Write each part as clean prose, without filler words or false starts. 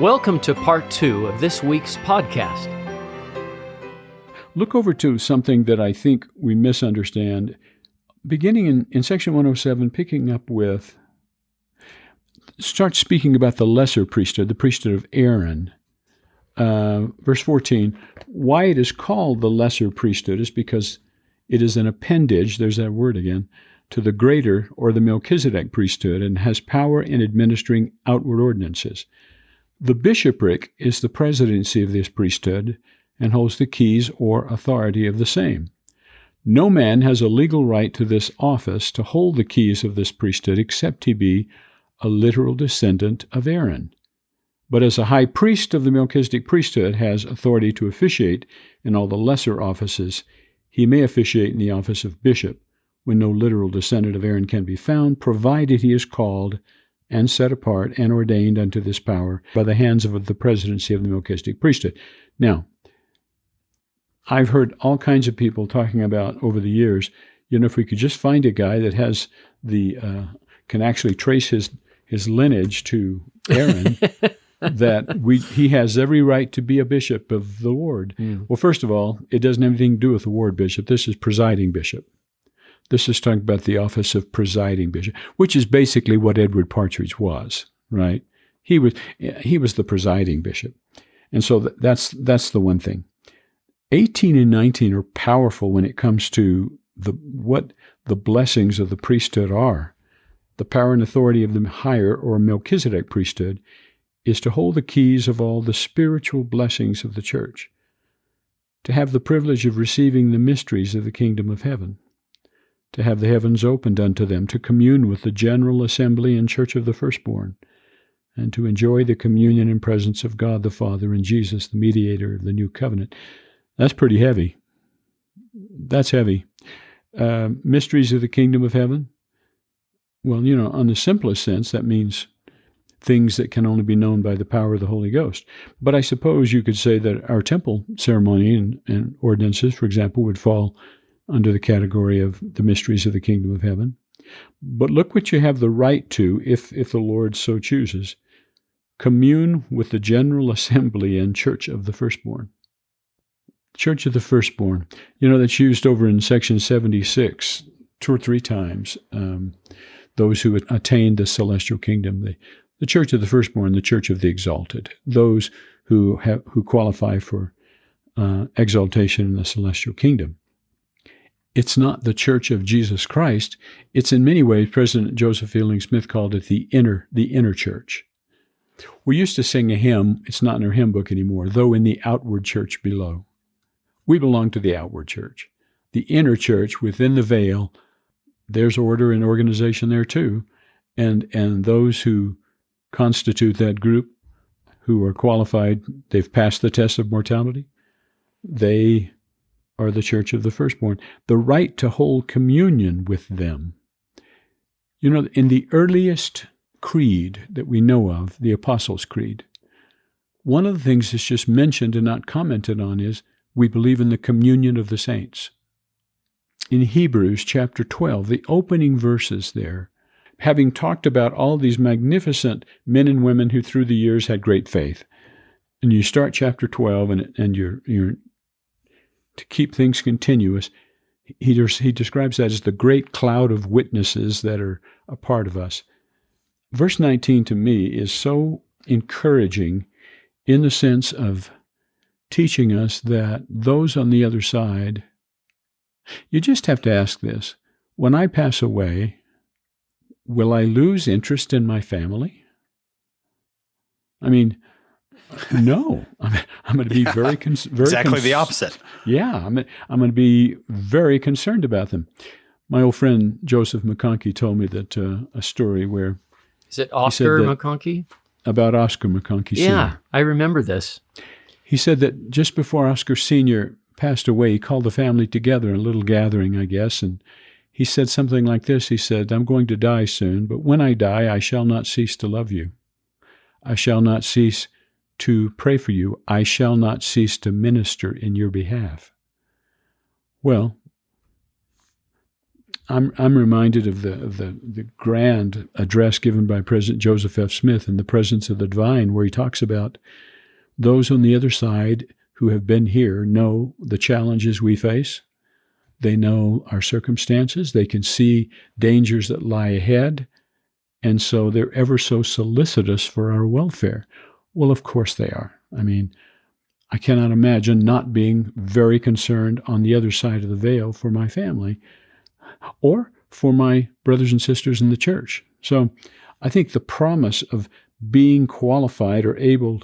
Welcome to part 2 of this week's podcast. Look over to something that I think we misunderstand. Beginning in section 107, picking up with, start speaking about the lesser priesthood, the priesthood of Aaron. Verse 14, why it is called the lesser priesthood is because it is an appendage, there's that word again, to the greater or the Melchizedek priesthood and has power in administering outward ordinances. The bishopric is the presidency of this priesthood and holds the keys or authority of the same. No man has a legal right to this office to hold the keys of this priesthood except he be a literal descendant of Aaron. But as a high priest of the Melchizedek priesthood has authority to officiate in all the lesser offices, he may officiate in the office of bishop when no literal descendant of Aaron can be found, provided he is called and set apart and ordained unto this power by the hands of the presidency of the Melchizedek priesthood. Now, I've heard all kinds of people talking about over the years, if we could just find a guy that has can actually trace his lineage to Aaron, that he has every right to be a bishop of the ward. Well, first of all, it doesn't have anything to do with the ward bishop. This is presiding bishop. This is talking about the office of presiding bishop, which is basically what Edward Partridge was, right? He was the presiding bishop. And so that's the one thing. 18 and 19 are powerful when it comes to what the blessings of the priesthood are. The power and authority of the higher or Melchizedek priesthood is to hold the keys of all the spiritual blessings of the church, to have the privilege of receiving the mysteries of the kingdom of heaven, to have the heavens opened unto them, to commune with the general assembly and church of the firstborn, and to enjoy the communion and presence of God the Father and Jesus, the mediator of the new covenant. That's pretty heavy. That's heavy. Mysteries of the kingdom of heaven? Well, on the simplest sense, that means things that can only be known by the power of the Holy Ghost. But I suppose you could say that our temple ceremony and ordinances, for example, would fall under the category of the mysteries of the kingdom of heaven. But look what you have the right to, if the Lord so chooses. Commune with the general assembly and church of the firstborn. Church of the firstborn. That's used over in section 76 2 or 3 times. Those who attained the celestial kingdom. The church of the firstborn, the church of the exalted. Those who qualify for exaltation in the celestial kingdom. It's not the church of Jesus Christ. It's in many ways, President Joseph Fielding Smith called it the inner church. We used to sing a hymn, it's not in our hymn book anymore, though in the outward church below. We belong to the outward church. The inner church within the veil, there's order and organization there too. And those who constitute that group, who are qualified, they've passed the test of mortality, they are the church of the firstborn. The right to hold communion with them. In the earliest creed that we know of, the Apostles' Creed, one of the things that's just mentioned and not commented on is we believe in the communion of the saints. In Hebrews chapter 12, the opening verses there, having talked about all these magnificent men and women who through the years had great faith, and you start chapter 12 and you're to keep things continuous, he describes that as the great cloud of witnesses that are a part of us. Verse 19 to me is so encouraging in the sense of teaching us that those on the other side, you just have to ask this, when I pass away, will I lose interest in my family? No, I'm going to be very exactly the opposite. Yeah, I'm going to be very concerned about them. My old friend Joseph McConkie told me that a story where is it Oscar McConkie? About Oscar McConkie Sr. Yeah, I remember this. He said that just before Oscar Sr. passed away, he called the family together in a little gathering, I guess, and he said something like this. He said, "I'm going to die soon, but when I die, I shall not cease to love you. I shall not cease to pray for you. I shall not cease to minister in your behalf." Well, I'm reminded of the grand address given by President Joseph F. Smith in the Presence of the Divine, where he talks about those on the other side who have been here know the challenges we face. They know our circumstances. They can see dangers that lie ahead. And so they're ever so solicitous for our welfare. Well, of course they are. I mean, I cannot imagine not being very concerned on the other side of the veil for my family or for my brothers and sisters in the church. So I think the promise of being qualified or able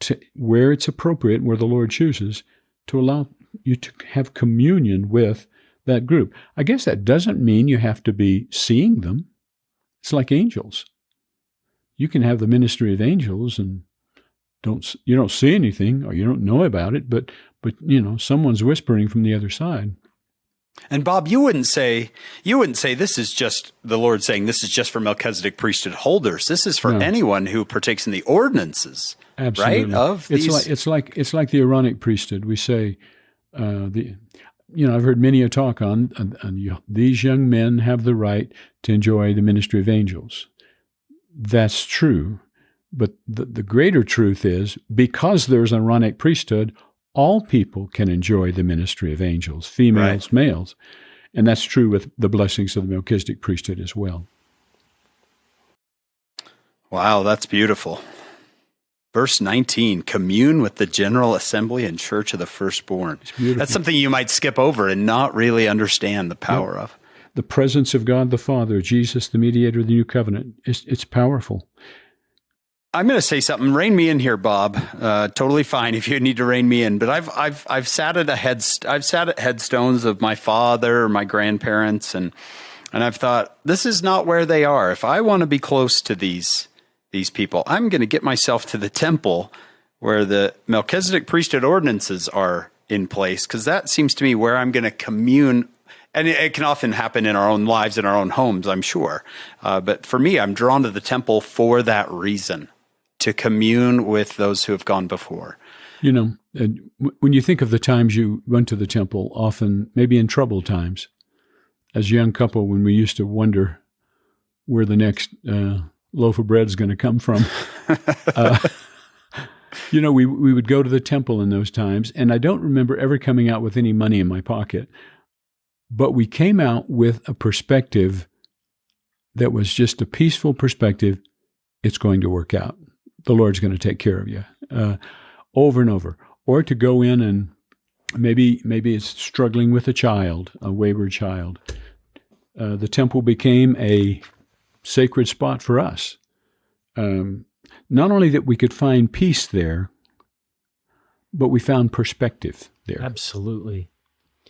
to, where it's appropriate, where the Lord chooses, to allow you to have communion with that group. I guess that doesn't mean you have to be seeing them. It's like angels. You can have the ministry of angels and you don't see anything or you don't know about it, but someone's whispering from the other side. And Bob, you wouldn't say this is just the Lord saying this is just for Melchizedek priesthood holders. This is for anyone who partakes in the ordinances. Absolutely. Right? Of these. It's like the Aaronic priesthood. We say I've heard many a talk on these young men have the right to enjoy the ministry of angels. That's true. But the greater truth is, because there's an Aaronic priesthood, all people can enjoy the ministry of angels, females, males. And that's true with the blessings of the Melchizedek priesthood as well. Wow, that's beautiful. Verse 19, commune with the General Assembly and Church of the Firstborn. That's something you might skip over and not really understand the power of. The presence of God the Father, Jesus, the mediator of the new covenant, it's powerful. I'm going to say something. Rein me in here, Bob. Totally fine if you need to rein me in. But I've sat at headstones of my father or my grandparents, and I've thought, this is not where they are. If I want to be close to these people, I'm going to get myself to the temple where the Melchizedek priesthood ordinances are in place, because that seems to me where I'm going to commune. And it can often happen in our own lives, in our own homes, I'm sure. But for me, I'm drawn to the temple for that reason, to commune with those who have gone before. When you think of the times you went to the temple, often maybe in troubled times, as a young couple, when we used to wonder where the next loaf of bread is going to come from, we would go to the temple in those times, and I don't remember ever coming out with any money in my pocket, but we came out with a perspective that was just a peaceful perspective. It's going to work out. The Lord's going to take care of you, over and over. Or to go in and maybe it's struggling with a wayward child. The temple became a sacred spot for us. Not only that we could find peace there, but we found perspective there. Absolutely.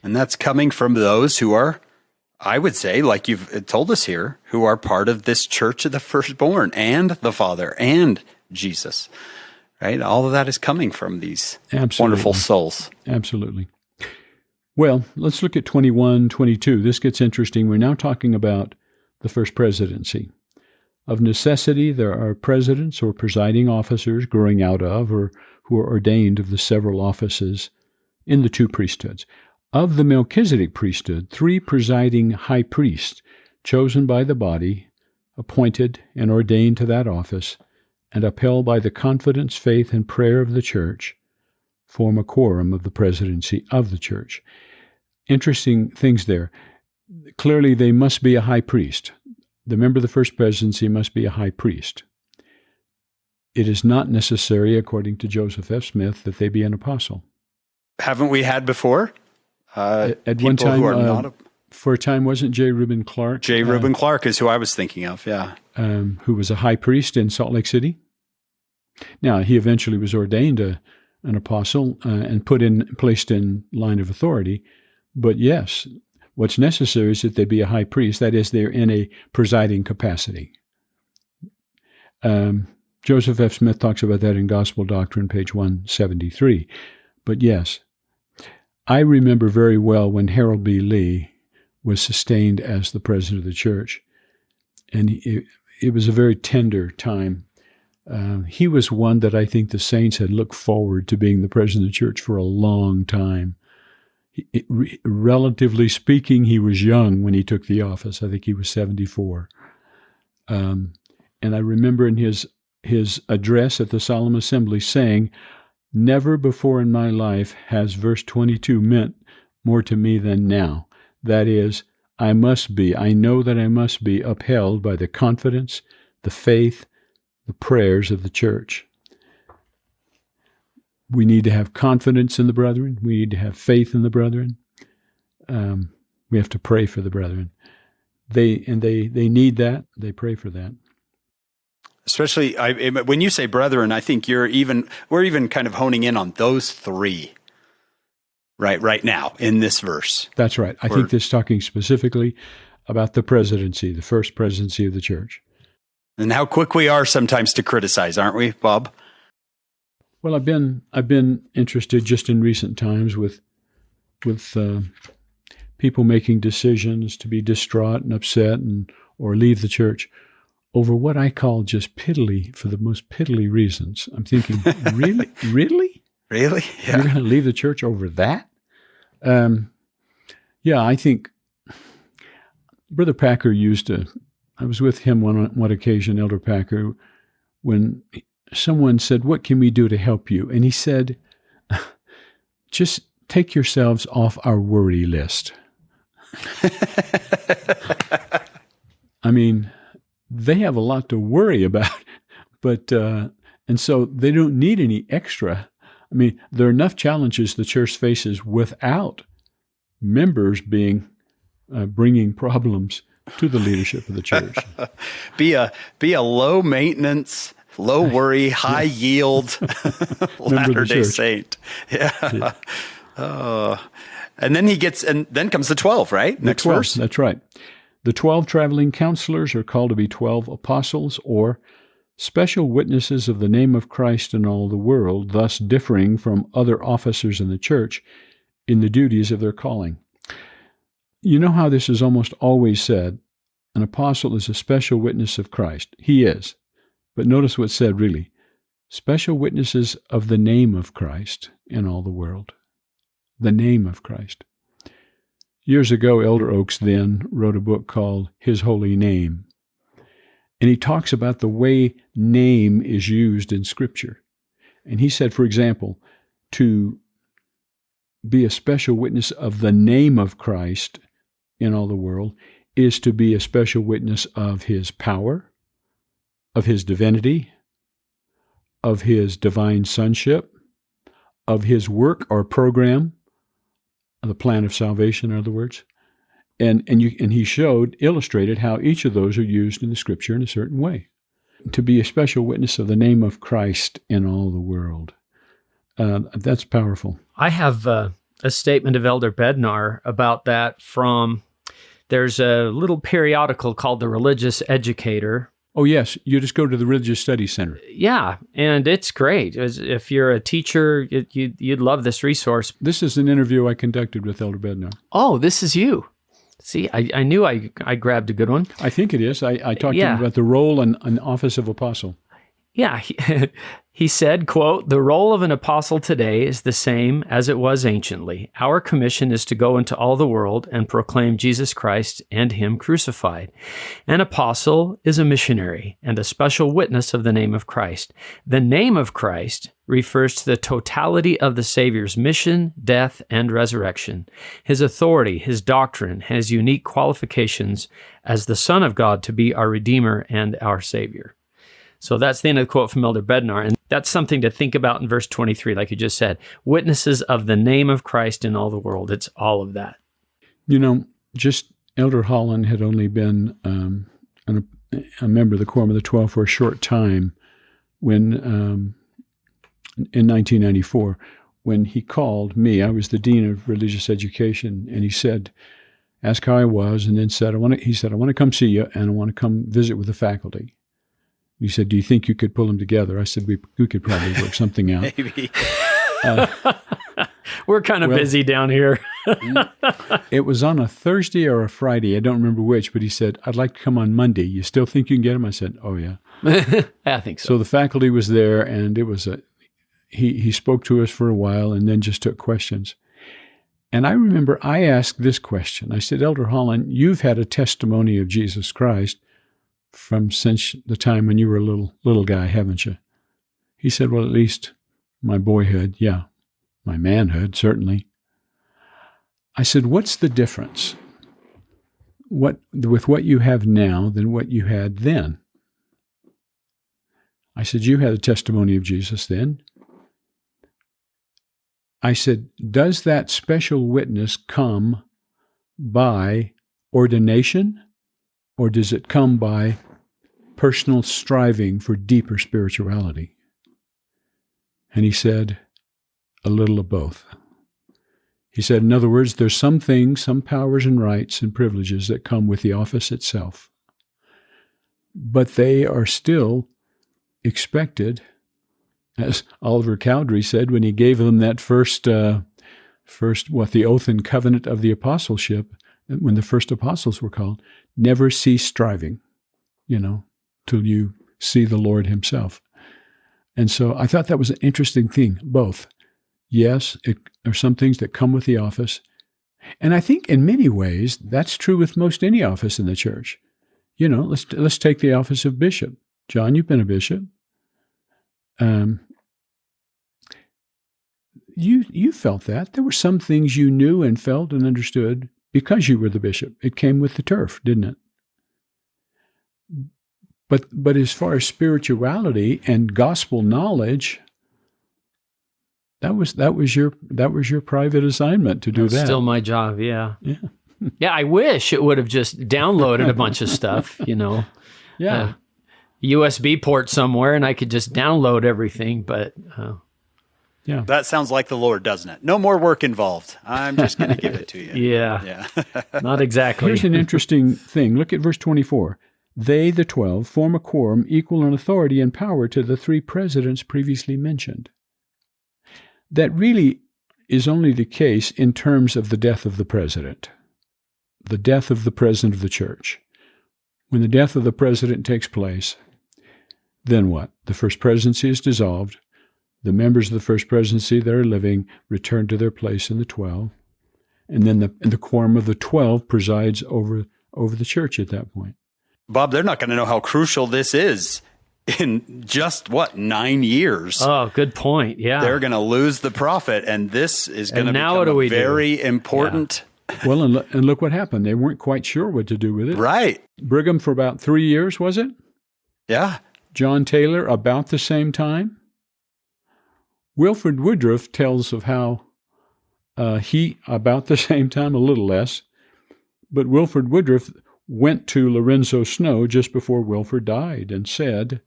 And that's coming from those who are, I would say, like you've told us here, who are part of this Church of the Firstborn and the Father and Jesus, right? All of that is coming from these wonderful souls. Absolutely. Well, let's look at 21:22. This gets interesting. We're now talking about the first presidency. Of necessity, there are presidents or presiding officers growing out of or who are ordained of the several offices in the two priesthoods. Of the Melchizedek priesthood, 3 presiding high priests, chosen by the body, appointed and ordained to that office, and upheld by the confidence, faith, and prayer of the church, form a quorum of the presidency of the church. Interesting things there. Clearly, they must be a high priest. The member of the first presidency must be a high priest. It is not necessary, according to Joseph F. Smith, that they be an apostle. Haven't we had before? At one time, for a time, wasn't J. Reuben Clark? J. Reuben Clark is who I was thinking of, yeah. Who was a high priest in Salt Lake City. Now, he eventually was ordained an apostle and placed in line of authority. But yes, what's necessary is that they be a high priest. That is, they're in a presiding capacity. Joseph F. Smith talks about that in Gospel Doctrine, page 173. But yes, I remember very well when Harold B. Lee was sustained as the president of the church. And it was a very tender time. He was one that I think the saints had looked forward to being the president of the church for a long time. relatively speaking, he was young when he took the office. I think he was 74. And I remember in his address at the Solemn Assembly saying, "Never before in my life has verse 22 meant more to me than now. That is, I know that I must be upheld by the confidence, the faith, the prayers of the church." We need to have confidence in the brethren. We need to have faith in the brethren. We have to pray for the brethren. They need that. They pray for that. Especially when you say brethren, I think we're even kind of honing in on those three right now in this verse. That's right. I think this is talking specifically about the presidency, the first presidency of the church. And how quick we are sometimes to criticize, aren't we, Bob? Well, I've been interested just in recent times with people making decisions to be distraught and upset or leave the church over what I call just for the most piddly reasons. I'm thinking, really? Really? Yeah. You're going to leave the church over that? Yeah, I think Brother Packer I was with him on one occasion, Elder Packer, when someone said, "What can we do to help you?" And he said, "Just take yourselves off our worry list." I mean, they have a lot to worry about, but and so they don't need any extra. I mean, there are enough challenges the church faces without members bringing problems to the leadership of the church. Be a low maintenance, low worry, high yield Latter-day Saint. Yeah. And then comes the 12, right? Next verse. That's right. The 12 traveling counselors are called to be 12 apostles, or special witnesses of the name of Christ in all the world, thus differing from other officers in the church in the duties of their calling. You know how this is almost always said, an apostle is a special witness of Christ. He is. But notice what's said really. Special witnesses of the name of Christ in all the world. The name of Christ. Years ago, Elder Oaks then wrote a book called His Holy Name. And he talks about the way name is used in Scripture. And he said, for example, to be a special witness of the name of Christ in all the world is to be a special witness of His power, of His divinity, of His divine sonship, of His work or program, the plan of salvation, in other words. And he illustrated how each of those are used in the Scripture in a certain way. To be a special witness of the name of Christ in all the world. That's powerful. I have a statement of Elder Bednar about that there's a little periodical called The Religious Educator. Oh, yes. You just go to the Religious Studies Center. Yeah, and it's great. If you're a teacher, you'd love this resource. This is an interview I conducted with Elder Bednar. Oh, this is you. See, I knew I grabbed a good one. I think it is. I talked to him about the role and office of apostle. Yeah, he said, quote, "The role of an apostle today is the same as it was anciently. Our commission is to go into all the world and proclaim Jesus Christ and Him crucified. An apostle is a missionary and a special witness of the name of Christ. The name of Christ refers to the totality of the Savior's mission, death, and resurrection. His authority, His doctrine, His unique qualifications as the Son of God to be our Redeemer and our Savior." So that's the end of the quote from Elder Bednar. And that's something to think about in verse 23, like you just said. Witnesses of the name of Christ in all the world. It's all of that. You know, just Elder Holland had only been a member of the Quorum of the 12 for a short time when, in 1994, when he called me. I was the Dean of Religious Education, and he said, asked how I was, and then said, I want to come see you, and I want to come visit with the faculty. He said, "Do you think you could pull them together?" I said, we could probably work something out. Maybe. We're kind of busy down here. It was on a Thursday or a Friday. I don't remember which, but he said, "I'd like to come on Monday. You still think you can get him?" I said, "Oh, yeah." I think so. So the faculty was there, and it was he spoke to us for a while and then just took questions. And I remember I asked this question. I said, Elder Holland, you've had a testimony of Jesus Christ from since the time when you were a little guy, haven't you? He said, well, at least my boyhood, yeah. My manhood, certainly. I said, what's the difference with what you have now than what you had then? I said, you had a testimony of Jesus then. I said, does that special witness come by ordination, or does it come by personal striving for deeper spirituality? And he said, a little of both. He said, in other words, there's some things, some powers and rights and privileges that come with the office itself, but they are still expected, as Oliver Cowdery said when he gave them that the oath and covenant of the apostleship, when the first apostles were called, never cease striving, till you see the Lord himself. And so I thought that was an interesting thing, both. Yes, there are some things that come with the office. And I think in many ways, that's true with most any office in the church. Let's take the office of bishop. John, you've been a bishop. You felt that. There were some things you knew and felt and understood because you were the bishop. It came with the turf, didn't it? But as far as spirituality and gospel knowledge, that was your private assignment to do that. Still my job, yeah. Yeah. Yeah, I wish it would have just downloaded a bunch of stuff, Yeah. USB port somewhere, and I could just download everything, but... Yeah. That sounds like the Lord, doesn't it? No more work involved. I'm just going to give it to you. Yeah. Not exactly. Here's an interesting thing. Look at verse 24. They, the 12, form a quorum equal in authority and power to the 3 presidents previously mentioned. That really is only the case in terms of the death of the president. The death of the president of the church. When the death of the president takes place, then what? The first presidency is dissolved. The members of the first presidency that are living return to their place in the 12. And then the quorum of the 12 presides over the church at that point. Bob, they're not going to know how crucial this is in just, 9 years? Oh, good point. Yeah. They're going to lose the prophet, and this is going to become a very important... Yeah. Well, and look what happened. They weren't quite sure what to do with it. Right. Brigham for about 3 years, was it? Yeah. John Taylor about the same time. Wilford Woodruff tells of how he, about the same time, a little less, but Wilford Woodruff went to Lorenzo Snow just before Wilford died and said,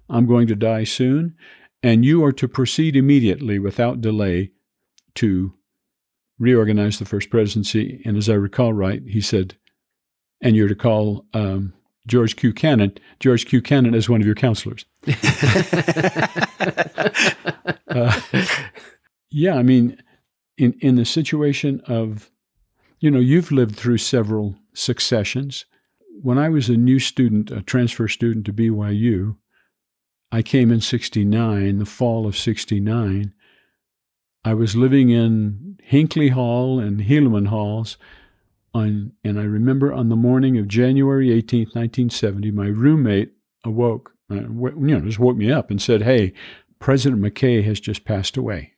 I'm going to die soon, and you are to proceed immediately without delay to reorganize the first presidency. And as I recall right, he said, and you're to call George Q. Cannon as one of your counselors. Yeah, I mean, in the situation of, you've lived through several successions. When I was a new student, a transfer student to BYU, I came in 69, the fall of 69. I was living in Hinckley Hall and Helaman Halls, and I remember on the morning of January 18th, 1970, my roommate awoke, just woke me up and said, hey, President McKay has just passed away.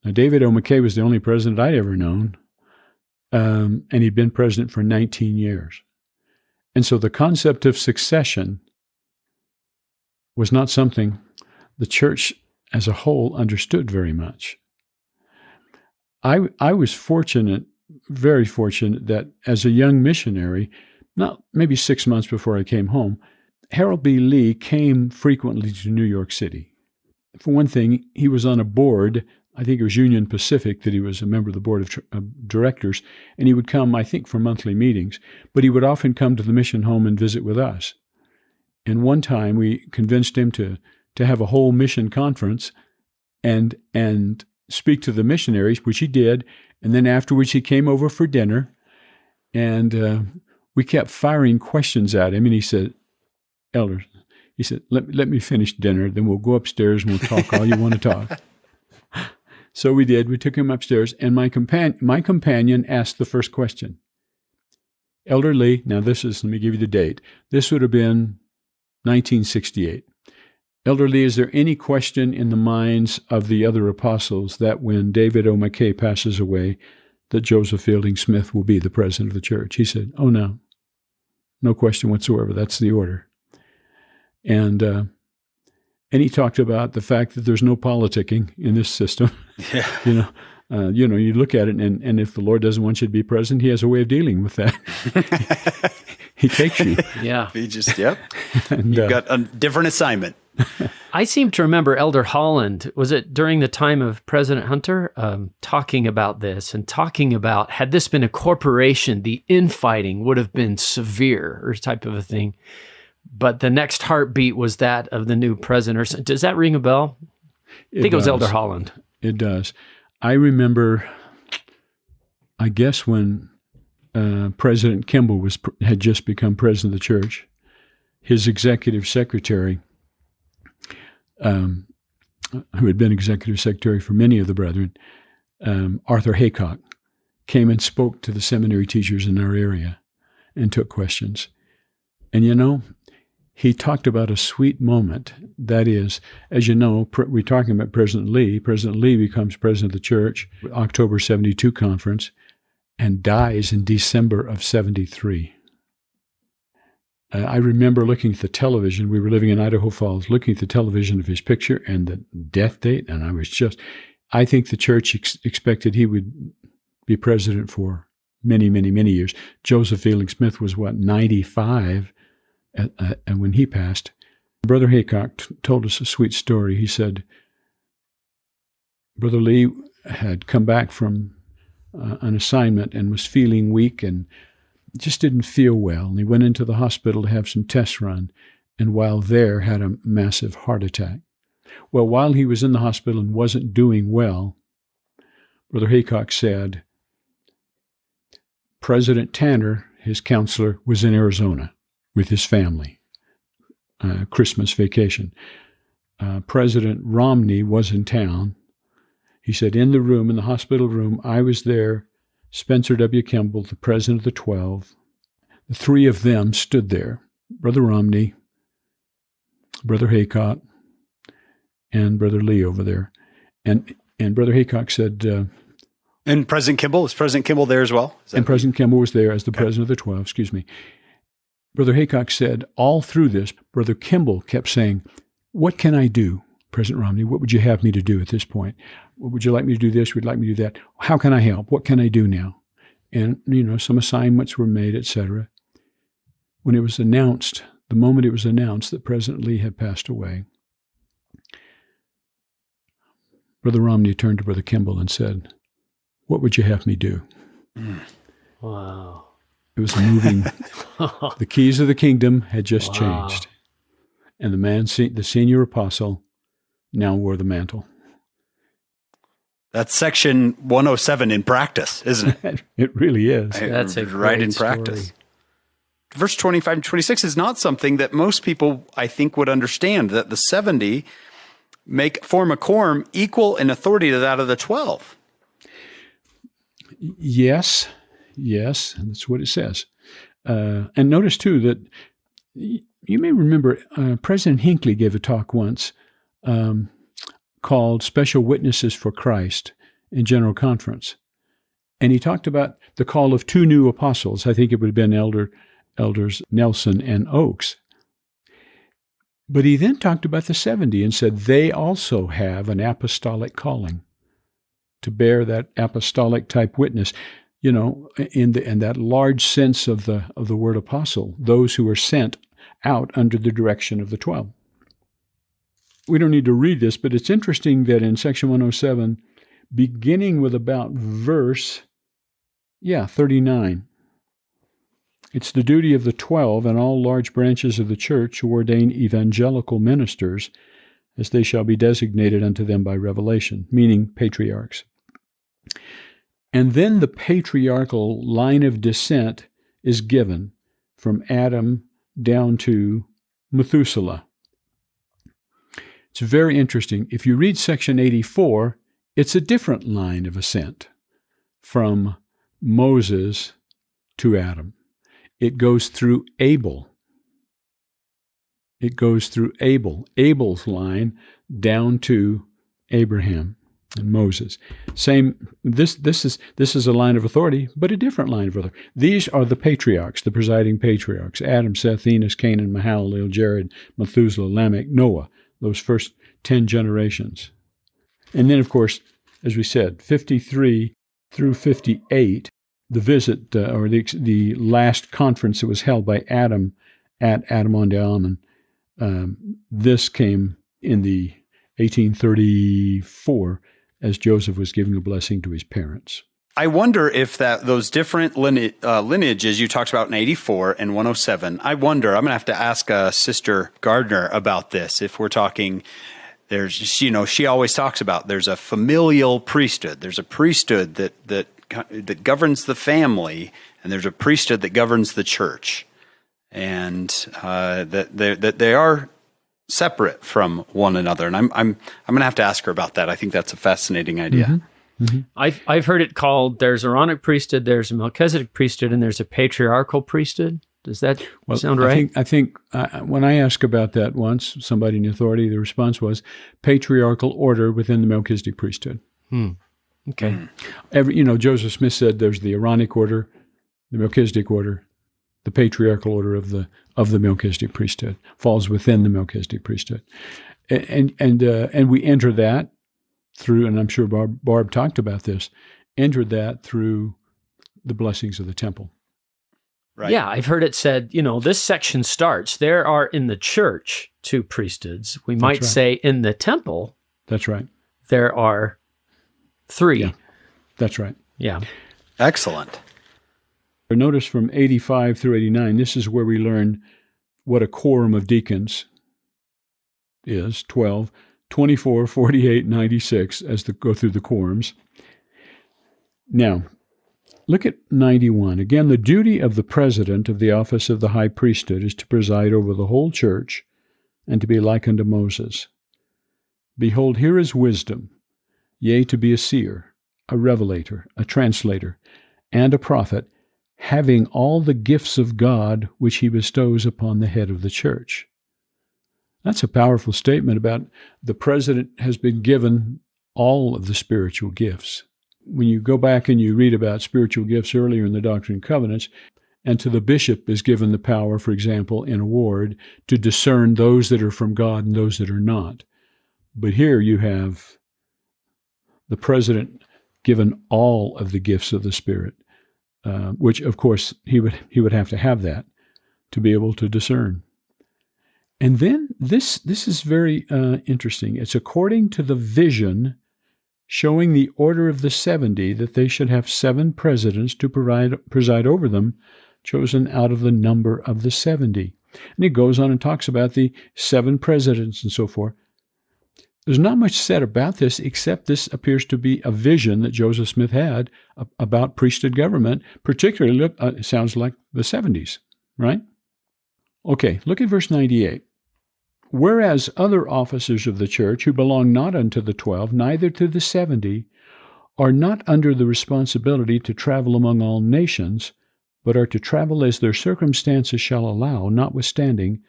Now, David O. McKay was the only president I'd ever known, and he'd been president for 19 years. And so the concept of succession was not something the church as a whole understood very much. I was fortunate, very fortunate, that as a young missionary, not maybe 6 months before I came home, Harold B. Lee came frequently to New York City. For one thing, he was on a board, I think it was Union Pacific, that he was a member of the board of directors, and he would come, I think, for monthly meetings, but he would often come to the mission home and visit with us. And one time we convinced him to have a whole mission conference and speak to the missionaries, which he did, and then afterwards he came over for dinner, and we kept firing questions at him, and he said, Elders, he said, let me finish dinner, then we'll go upstairs and we'll talk all you want to talk. So we did. We took him upstairs, and my companion asked the first question. Elder Lee, now let me give you the date. This would have been 1968. Elder Lee, is there any question in the minds of the other apostles that when David O. McKay passes away, that Joseph Fielding Smith will be the president of the church? He said, oh, no. No question whatsoever. That's the order. And he talked about the fact that there's no politicking in this system. Yeah. You look at it, and if the Lord doesn't want you to be president, he has a way of dealing with that. He takes you. Yeah. He just, yep. And, you've got a different assignment. I seem to remember Elder Holland, was it during the time of President Hunter, talking about this and talking about, had this been a corporation, the infighting would have been severe or type of a thing. But the next heartbeat was that of the new president. Does that ring a bell? I think it was Elder Holland. It does. I remember, I guess when President Kimball had just become president of the church, his executive secretary, who had been executive secretary for many of the brethren, Arthur Haycock, came and spoke to the seminary teachers in our area and took questions. And he talked about a sweet moment. That is, as you know, we're talking about President Lee. President Lee becomes president of the church, October 72 conference, and dies in December of 73. I remember looking at the television. We were living in Idaho Falls, looking at the television of his picture and the death date, and I think the church expected he would be president for many, many, many years. Joseph Fielding Smith was, 95 and when he passed. Brother Haycock told us a sweet story. He said, Brother Lee had come back from an assignment and was feeling weak and just didn't feel well. And he went into the hospital to have some tests run, and while there had a massive heart attack. Well, while he was in the hospital and wasn't doing well, Brother Haycock said, President Tanner, his counselor, was in Arizona with his family, Christmas vacation. President Romney was in town. He said, in the hospital room, I was there, Spencer W. Kimball, the president of the 12. The three of them stood there, Brother Romney, Brother Haycock, and Brother Lee over there. And Brother Haycock said... and President Kimball? Was President Kimball there as well? And President Kimball was there as the president of the 12, excuse me. Brother Haycock said, all through this, Brother Kimball kept saying, what can I do, President Romney? What would you have me to do at this point? Would you like me to do this? Would you like me to do that? How can I help? What can I do now? And, some assignments were made, etc. When it was announced, the moment it was announced that President Lee had passed away, Brother Romney turned to Brother Kimball and said, what would you have me do? Wow. It was moving. The keys of the kingdom had just changed. And the senior apostle, now wore the mantle. That's section 107 in practice, isn't it? It really is. That's a right in story. practice. Verse 25 and 26 is not something that most people, I think, would understand, that the 70 form a quorum equal in authority to that of the 12. Yes, that's what it says. And notice, too, that you may remember President Hinckley gave a talk once called Special Witnesses for Christ in General Conference. And he talked about the call of two new apostles. I think it would have been Elders Nelson and Oakes. But he then talked about the 70 and said they also have an apostolic calling to bear that apostolic type witness. In that large sense of the word apostle, those who are sent out under the direction of the 12. We don't need to read this, but it's interesting that in section 107, beginning with about verse 39, it's the duty of the 12 and all large branches of the church to ordain evangelical ministers, as they shall be designated unto them by revelation, meaning patriarchs. And then the patriarchal line of descent is given from Adam down to Methuselah. It's very interesting. If you read section 84, It's a different line of ascent from Moses to Adam. It goes through Abel. It goes through Abel's line down to Abraham and Moses. Same. This is a line of authority, but a different line of authority. These are the patriarchs, the presiding patriarchs: Adam, Seth, Enos, Canaan, Mahalalel, Jared, Methuselah, Lamech, Noah. Those first 10 generations, and then, of course, as we said, 53 through 58, the visit or the last conference that was held by Adam at Adam-on-the-Almond. This came in the 1834 as Joseph was giving a blessing to his parents. I wonder if those different lineages you talked about in 84 and 107, I wonder, I'm going to have to ask Sister Gardner about this. If we're talking, there's, she always talks about there's a familial priesthood. There's a priesthood that governs the family, and there's a priesthood that governs the church. And that they are separate from one another. And I'm going to have to ask her about that. I think that's a fascinating idea. Mm-hmm. Mm-hmm. I've heard it called, there's Aaronic priesthood, there's a Melchizedek priesthood, and there's a patriarchal priesthood. Does that sound right? I think when I asked about that once, somebody in authority, the response was patriarchal order within the Melchizedek priesthood. Okay. Joseph Smith said there's the Aaronic order, the Melchizedek order, the patriarchal order of the Melchizedek priesthood falls within the Melchizedek priesthood, and we enter that through, and I'm sure Barb talked about this, entered that through the blessings of the temple. Right. Yeah, I've heard it said, this section starts, there are in the church 2 priesthoods. We might say in the temple. That's right. There are 3. Yeah, that's right. Yeah. Excellent. Notice from 85 through 89, this is where we learn what a quorum of deacons is: 12, 24, 48, 96, as they go through the quorums. Now, look at 91. Again, the duty of the president of the office of the high priesthood is to preside over the whole church and to be like unto Moses. Behold, here is wisdom, yea, to be a seer, a revelator, a translator, and a prophet, having all the gifts of God which he bestows upon the head of the church. That's a powerful statement about the president has been given all of the spiritual gifts. When you go back and you read about spiritual gifts earlier in the Doctrine and Covenants, and to the bishop is given the power, for example, in a ward, to discern those that are from God and those that are not. But here you have the president given all of the gifts of the Spirit. Which, of course, he would have to have that to be able to discern. And then this is very interesting. It's according to the vision showing the order of the 70, that they should have 7 presidents to preside over them, chosen out of the number of the 70. And he goes on and talks about the 7 presidents and so forth. There's not much said about this, except this appears to be a vision that Joseph Smith had about priesthood government, particularly, it sounds like the 70s, right? Okay, look at verse 98. Whereas other officers of the church who belong not unto the 12, neither to the 70, are not under the responsibility to travel among all nations, but are to travel as their circumstances shall allow, notwithstanding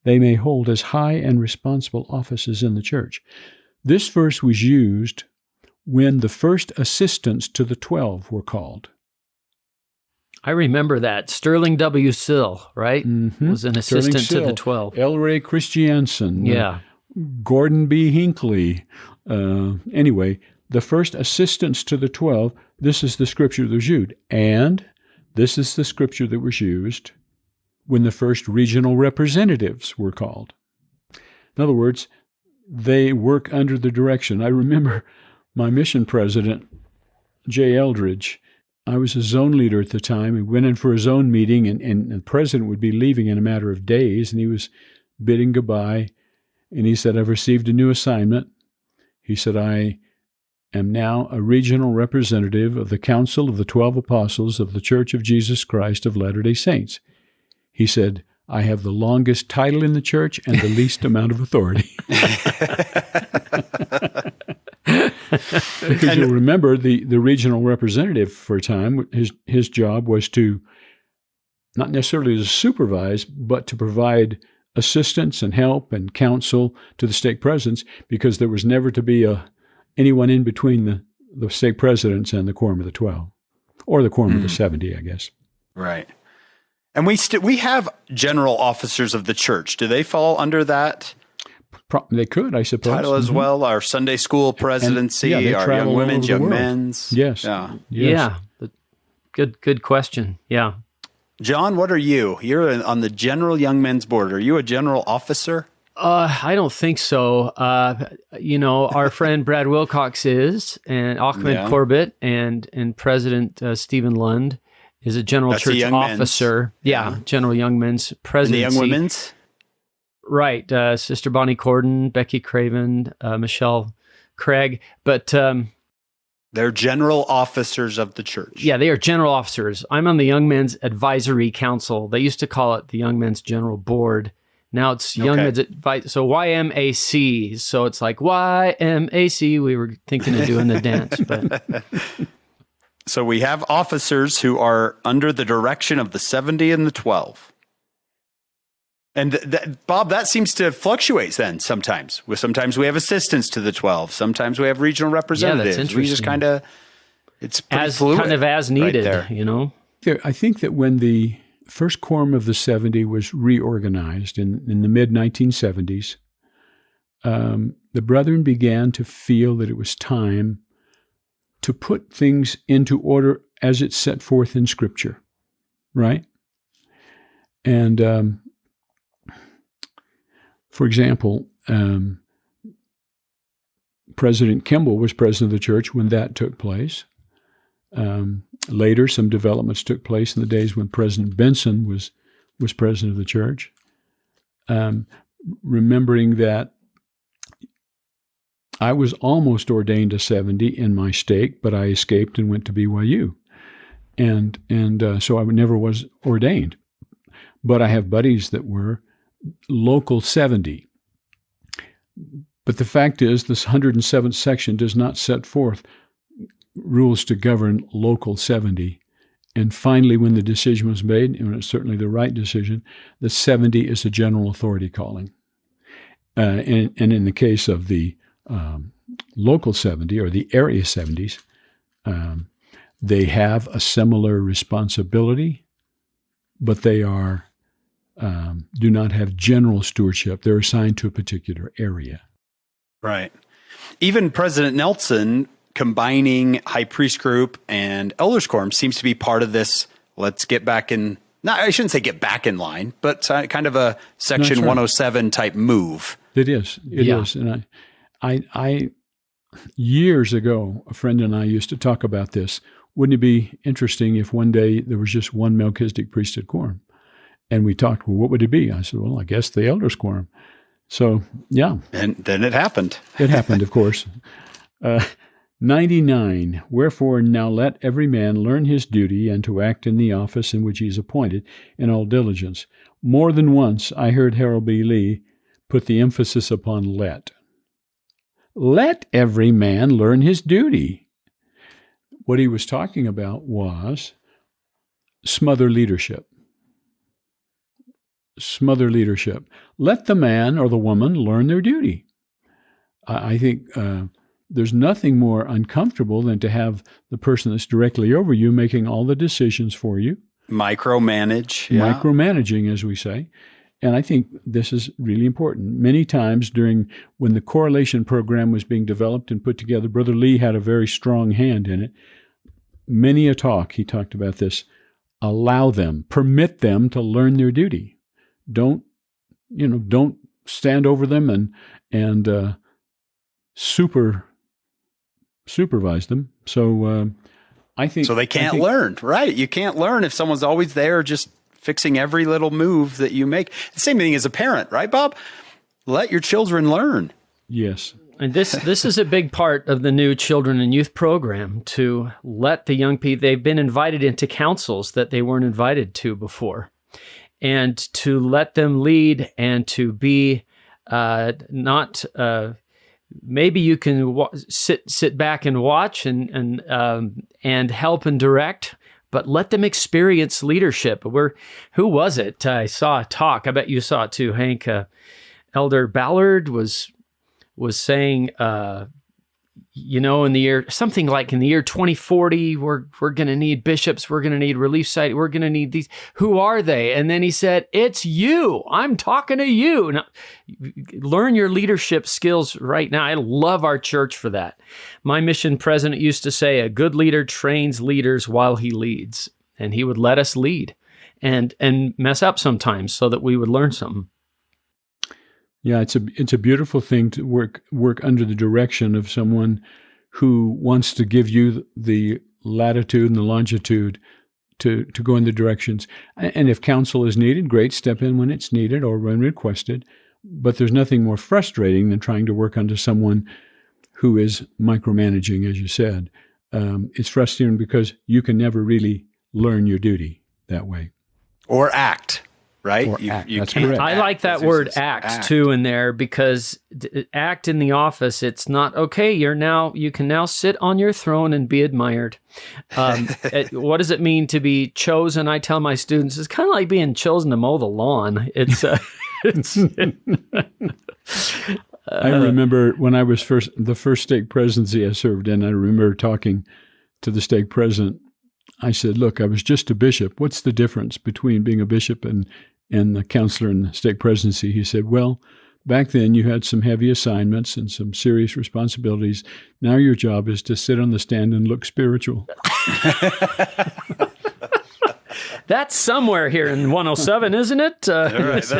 they may hold as high and responsible offices in the church. This verse was used when the first assistants to the 12 were called. I remember that. Sterling W. Sill, right? Mm-hmm. Was an assistant to the 12. L. Ray Christiansen. Yeah. Gordon B. Hinckley. Anyway, the first assistants to the 12, this is the scripture that was used. And this is the scripture that was used when the first regional representatives were called. In other words, they work under the direction. I remember my mission president, J. Eldridge. I was a zone leader at the time. He went in for a zone meeting, and the president would be leaving in a matter of days, and he was bidding goodbye. And he said, I've received a new assignment. He said, I am now a regional representative of the Council of the 12 Apostles of the Church of Jesus Christ of Latter-day Saints. He said, I have the longest title in the church and the least amount of authority. Because you'll remember the regional representative for a time, his job was to not necessarily to supervise, but to provide assistance and help and counsel to the stake presidents, because there was never to be anyone in between the stake presidents and the quorum of the 12, or the quorum of the 70, I guess. Right. And we have general officers of the church. Do they fall under that? They could, I suppose. Title as well. Our Sunday school presidency, our young women's, young men's. Yes. Yeah. Yes. Yeah. Good question. Yeah. John, what are you? You're on the general young men's board. Are you a general officer? I don't think so. Our friend Brad Wilcox is, and Ahmed Corbett and President Stephen Lund is a general church officer. General young men's presidency. And the young women's? Right. Sister Bonnie Corden, Becky Craven, Michelle Craig. But they're general officers of the church. Yeah, they are general officers. I'm on the Young Men's Advisory Council. They used to call it the Young Men's General Board. Now it's Young Men's Advisory. So YMAC. So it's like YMAC. We were thinking of doing the dance, but... So we have officers who are under the direction of the 70 and the 12. And Bob, that seems to fluctuate then sometimes. Sometimes we have assistants to the 12. Sometimes we have regional representatives. Yeah, that's interesting. We just kind of, it's pretty fluid. Kind of as needed, right. I think that when the first quorum of the 70 was reorganized in the mid-1970s, the brethren began to feel that it was time to put things into order as it's set forth in Scripture, right? And for example, President Kimball was president of the church when that took place. Later, some developments took place in the days when President Benson was president of the church. Remembering that I was almost ordained a 70 in my stake, but I escaped and went to BYU. And so I never was ordained. But I have buddies that were local 70. But the fact is, this 107th section does not set forth rules to govern local 70. And finally, when the decision was made, and it's certainly the right decision, the 70 is a general authority calling. And in the case of the local 70 or the area 70s, they have a similar responsibility, but they do not have general stewardship. They're assigned to a particular area. Right. Even President Nelson combining high priest group and elders quorum seems to be part of this. Let's get back in. No, I shouldn't say get back in line, but kind of a Section 107 type move. It is. It is. And I years ago, a friend and I used to talk about this. Wouldn't it be interesting if one day there was just one Melchizedek priesthood quorum? And we talked, well, what would it be? I said, well, I guess the elders quorum. So, yeah. And then it happened. It happened, of course. 99, wherefore now let every man learn his duty and to act in the office in which he is appointed in all diligence. More than once I heard Harold B. Lee put the emphasis upon let. Let every man learn his duty. What he was talking about was smother leadership. Smother leadership. Let the man or the woman learn their duty. I think there's nothing more uncomfortable than to have the person that's directly over you making all the decisions for you. Micromanage. Yeah. Micromanaging, as we say. And I think this is really important. Many times when the correlation program was being developed and put together, Brother Lee had a very strong hand in it. Many a talk, he talked about this. Allow them, permit them to learn their duty. Don't stand over them and supervise them. So I think they can't learn, right? You can't learn if someone's always there just fixing every little move that you make. The same thing as a parent, right, Bob? Let your children learn. Yes. And this is a big part of the new children and youth program, to let the young people, they've been invited into councils that they weren't invited to before, and to let them lead and to be not maybe you can sit back and watch and help and direct, but let them experience leadership. Who was it? I saw a talk. I bet you saw it too, Hank. Elder Ballard was saying, in the year 2040, we're going to need bishops. We're going to need relief society. We're going to need these. Who are they? And then he said, it's you. I'm talking to you. Now, learn your leadership skills right now. I love our church for that. My mission president used to say, a good leader trains leaders while he leads. And he would let us lead and mess up sometimes so that we would learn something. Yeah, it's a beautiful thing to work under the direction of someone who wants to give you the latitude and the longitude to go in the directions. And if counsel is needed, great, step in when it's needed or when requested. But there's nothing more frustrating than trying to work under someone who is micromanaging, as you said. It's frustrating because you can never really learn your duty that way. Or act. Right? That's correct. I like that word act too in there, because act in the office, it's not, okay, you can now sit on your throne and be admired. What does it mean to be chosen? I tell my students, it's kind of like being chosen to mow the lawn. I remember when I was the first stake presidency I served in, I remember talking to the stake president. I said, look, I was just a bishop. What's the difference between being a bishop and the counselor in the stake presidency? He said, well, back then you had some heavy assignments and some serious responsibilities. Now your job is to sit on the stand and look spiritual. That's somewhere here in 107, isn't it? All right,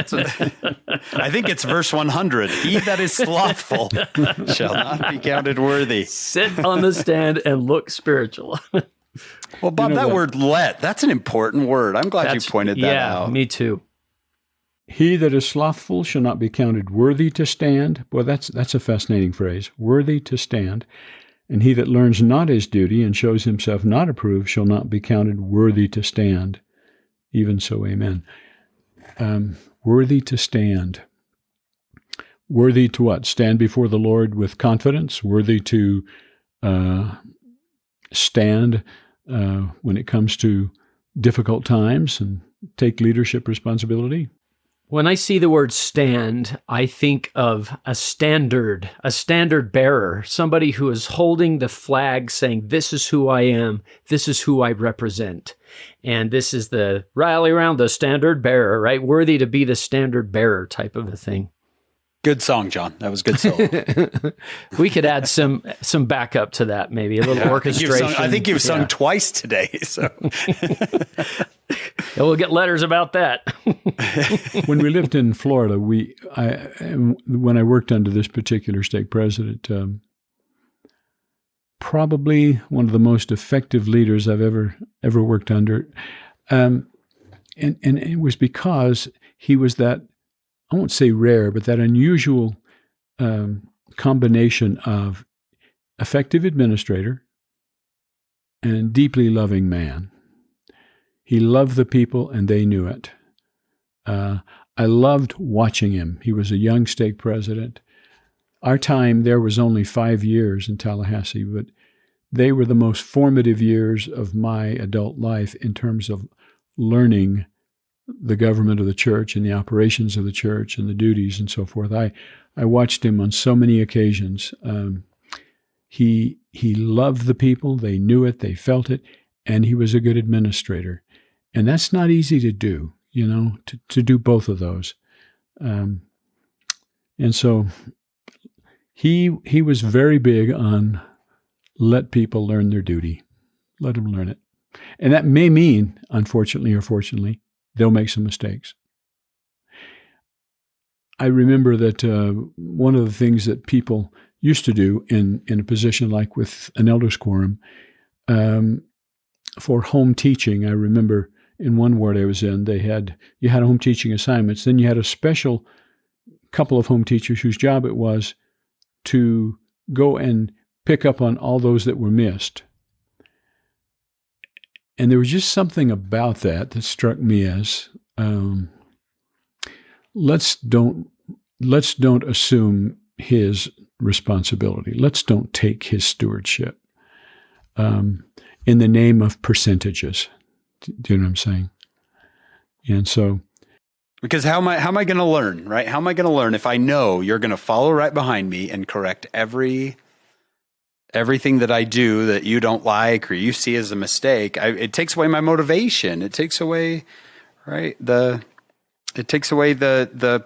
I think it's verse 100. He that is slothful shall not be counted worthy. Sit on the stand and look spiritual. Well, Bob, that word that's an important word. I'm glad you pointed that out. Yeah, me too. He that is slothful shall not be counted worthy to stand. Boy, that's a fascinating phrase, worthy to stand. And he that learns not his duty and shows himself not approved shall not be counted worthy to stand. Even so, amen. Worthy to stand. Worthy to what? Stand before the Lord with confidence. Worthy to stand when it comes to difficult times and take leadership responsibility. When I see the word stand, I think of a standard bearer, somebody who is holding the flag saying, this is who I am, this is who I represent. And this is the rally around the standard bearer, right? Worthy to be the standard bearer type of a thing. Good song, John. That was good song. We could add some backup to that, maybe a little orchestration. I think you've sung twice today. So we'll get letters about that. When we lived in Florida, when I worked under this particular stake president, probably one of the most effective leaders I've ever worked under, and it was because he was that, I won't say rare, but that unusual combination of effective administrator and deeply loving man. He loved the people, and they knew it. I loved watching him. He was a young stake president. Our time there was only 5 years in Tallahassee, but they were the most formative years of my adult life in terms of learning the government of the church and the operations of the church and the duties and so forth. I watched him on so many occasions. He loved the people. They knew it. They felt it. And he was a good administrator. And that's not easy to do, to do both of those. And so he was very big on let people learn their duty. Let them learn it. And that may mean, unfortunately or fortunately, they'll make some mistakes. I remember that one of the things that people used to do in a position like with an elders quorum, for home teaching, I remember in one ward I was in, you had home teaching assignments. Then you had a special couple of home teachers whose job it was to go and pick up on all those that were missed. And there was just something about that struck me as, let's don't assume his responsibility. Let's don't take his stewardship in the name of percentages. Do you know what I'm saying? And so, because how am I going to learn, right? How am I going to learn if I know you're going to follow right behind me and correct everything that I do that you don't like or you see as a mistake? It takes away my motivation. It takes away, right? It takes away the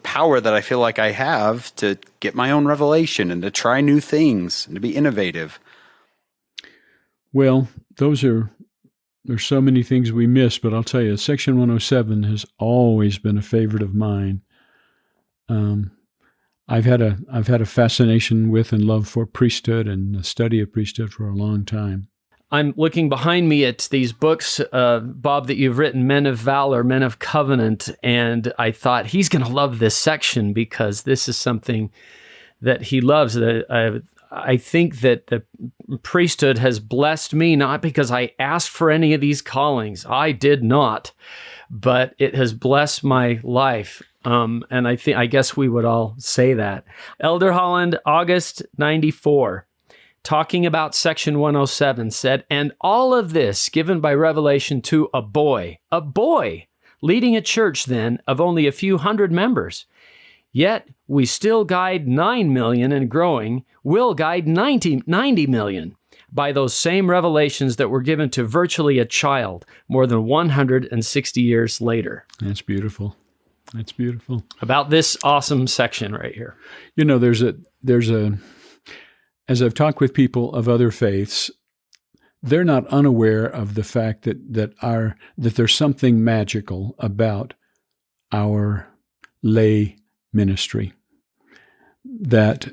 power that I feel like I have to get my own revelation and to try new things and to be innovative. Well, there's so many things we miss, but I'll tell you, Section 107 has always been a favorite of mine. I've had a fascination with and love for priesthood and the study of priesthood for a long time. I'm looking behind me at these books, Bob, that you've written, Men of Valor, Men of Covenant, and I thought he's going to love this section because this is something that he loves. I think that the priesthood has blessed me, not because I asked for any of these callings. I did not, but it has blessed my life. And I guess we would all say that. Elder Holland, August 94, talking about Section 107, said, "And all of this given by revelation to a boy, leading a church then of only a few hundred members. Yet we still guide 9 million and growing, will guide 90 million by those same revelations that were given to virtually a child more than 160 years later." That's beautiful. That's beautiful. About this awesome section right here. You know, there's a, as I've talked with people of other faiths, they're not unaware of the fact that there's something magical about our lay ministry. That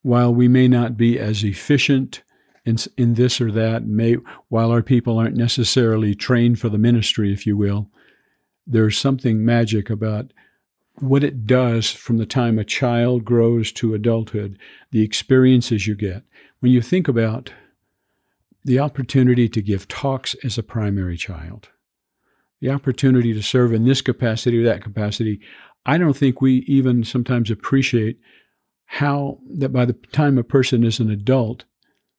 while we may not be as efficient in this or that, while our people aren't necessarily trained for the ministry, if you will, there's something magic about what it does from the time a child grows to adulthood, the experiences you get. When you think about the opportunity to give talks as a primary child, the opportunity to serve in this capacity or that capacity, I don't think we even sometimes appreciate how that by the time a person is an adult,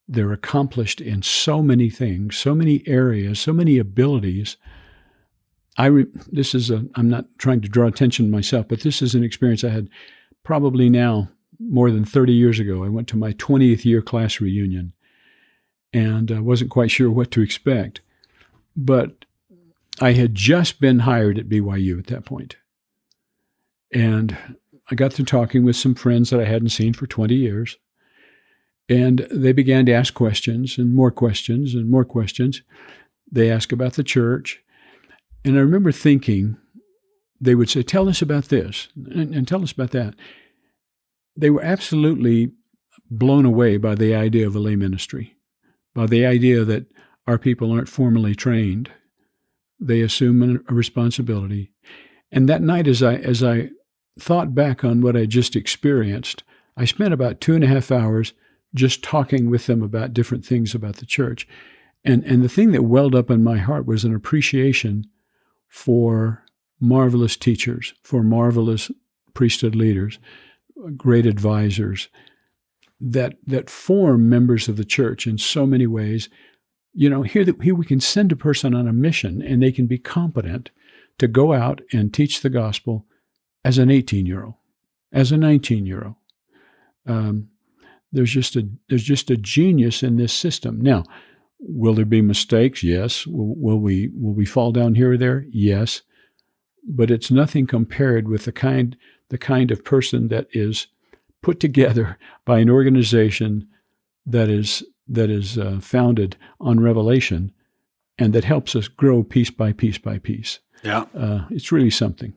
they're accomplished in so many things, so many areas, so many abilities. I'm not trying to draw attention to myself, but this is an experience I had probably now more than 30 years ago. I went to my 20th year class reunion and I wasn't quite sure what to expect. But I had just been hired at BYU at that point. And I got to talking with some friends that I hadn't seen for 20 years. And they began to ask questions and more questions and more questions. They asked about the church. And I remember thinking, they would say, "Tell us about this and tell us about that." They were absolutely blown away by the idea of a lay ministry, by the idea that our people aren't formally trained. They assume a responsibility. And that night, as I thought back on what I just experienced, I spent about 2.5 hours just talking with them about different things about the church. And the thing that welled up in my heart was an appreciation for marvelous teachers, for marvelous priesthood leaders, great advisors that form members of the church in so many ways. You know, here we can send a person on a mission and they can be competent to go out and teach the gospel as an 18-year-old, as a 19-year-old. There's just a genius in this system. Now, will there be mistakes? Yes. Will we fall down here or there? Yes. But it's nothing compared with the kind of person that is put together by an organization that is founded on revelation and that helps us grow piece by piece by piece. Yeah. It's really something.